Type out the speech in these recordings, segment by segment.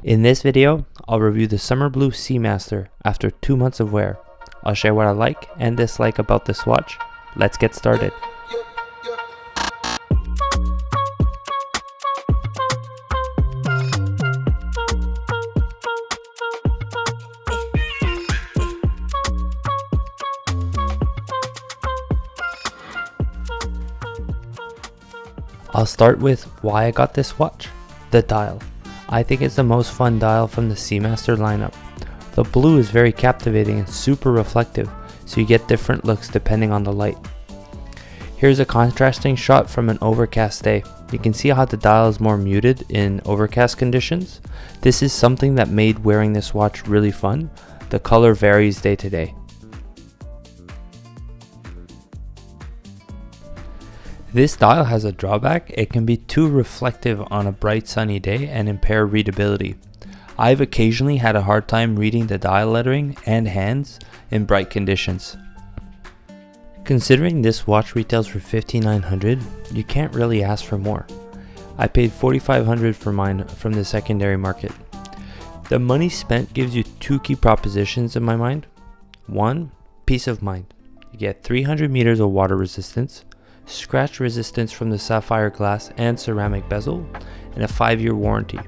In this video, I'll review the Summer Blue Seamaster after 2 months of wear. I'll share what I like and dislike about this watch. Let's get started. I'll start with why I got this watch. The dial. I think it's the most fun dial from the Seamaster lineup. The blue is very captivating and super reflective, so you get different looks depending on the light. Here's a contrasting shot from an overcast day. You can see how the dial is more muted in overcast conditions. This is something that made wearing this watch really fun. The color varies day to day. This dial has a drawback. It can be too reflective on a bright sunny day and impair readability. I've occasionally had a hard time reading the dial lettering and hands in bright conditions. Considering this watch retails for $5,900, you can't really ask for more. I paid $4,500 for mine from the secondary market. The money spent gives you two key propositions in my mind. One, peace of mind. You get 300 meters of water resistance, scratch resistance from the sapphire glass and ceramic bezel, and a 5-year warranty.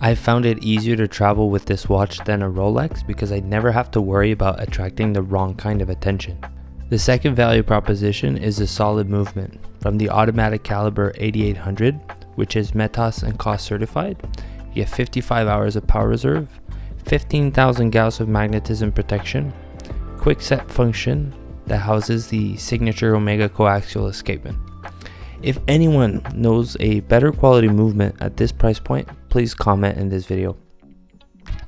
I found it easier to travel with this watch than a Rolex because I never have to worry about attracting the wrong kind of attention. The second value proposition is the solid movement. From the automatic caliber 8800, which is METAS and COS certified, you get 55 hours of power reserve, 15,000 Gauss of magnetism protection, quick set function that houses the signature Omega coaxial escapement. If anyone knows a better quality movement at this price point, please comment in this video.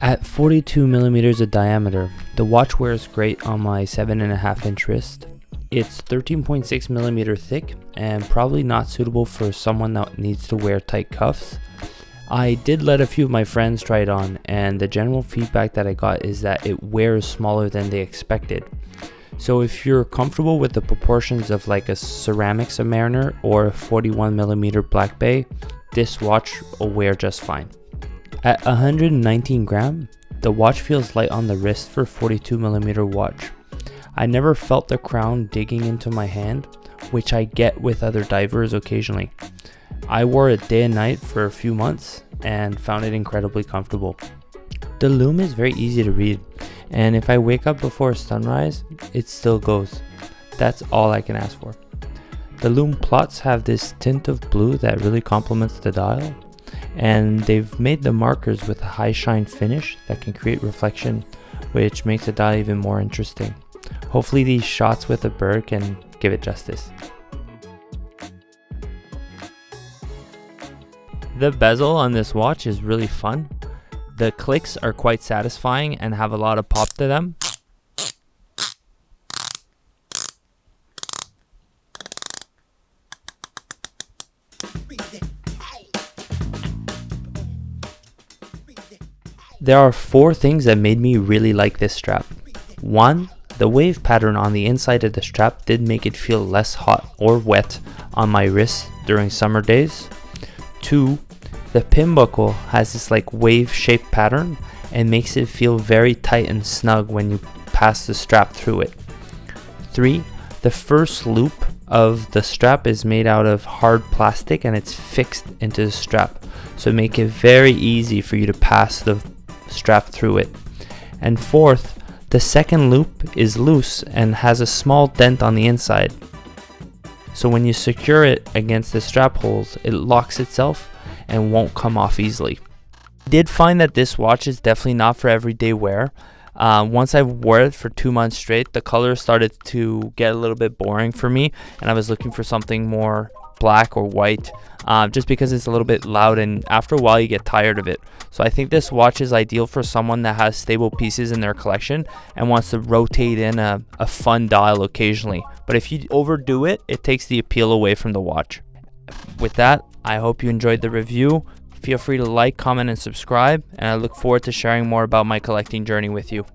At 42 millimeters of diameter, the watch wears great on my 7.5 inch wrist. It's 13.6 millimeter thick and probably not suitable for someone that needs to wear tight cuffs. I did let a few of my friends try it on, and the general feedback that I got is that it wears smaller than they expected. So if you're comfortable with the proportions of like a ceramic Submariner or a 41 millimeter Black Bay, this watch will wear just fine. At 119 gram, the watch feels light on the wrist for 42 millimeter watch. I never felt the crown digging into my hand, which I get with other divers occasionally. I wore it day and night for a few months and found it incredibly comfortable. The lume is very easy to read, and if I wake up before sunrise, it still goes. That's all I can ask for. The lume plots have this tint of blue that really complements the dial, and they've made the markers with a high shine finish that can create reflection, which makes the dial even more interesting. Hopefully these shots with a bird can give it justice. The bezel on this watch is really fun. The clicks are quite satisfying and have a lot of pop to them. There are 4 things that made me really like this strap. 1, the wave pattern on the inside of the strap did make it feel less hot or wet on my wrist during summer days. 2, the pin buckle has this like wave shaped pattern and makes it feel very tight and snug when you pass the strap through it. 3, the first loop of the strap is made out of hard plastic and it's fixed into the strap, so make it very easy for you to pass the strap through it. And 4th, the second loop is loose and has a small dent on the inside, so when you secure it against the strap holes, it locks itself and won't come off easily. I did find that this watch is definitely not for everyday wear. Once I wore it for 2 months straight, the color started to get a little bit boring for me, and I was looking for something more black or white, just because it's a little bit loud, and after a while you get tired of it. So I think this watch is ideal for someone that has stable pieces in their collection and wants to rotate in a fun dial occasionally. But if you overdo it, it takes the appeal away from the watch. With that, I hope you enjoyed the review. Feel free to like, comment, and subscribe, and I look forward to sharing more about my collecting journey with you.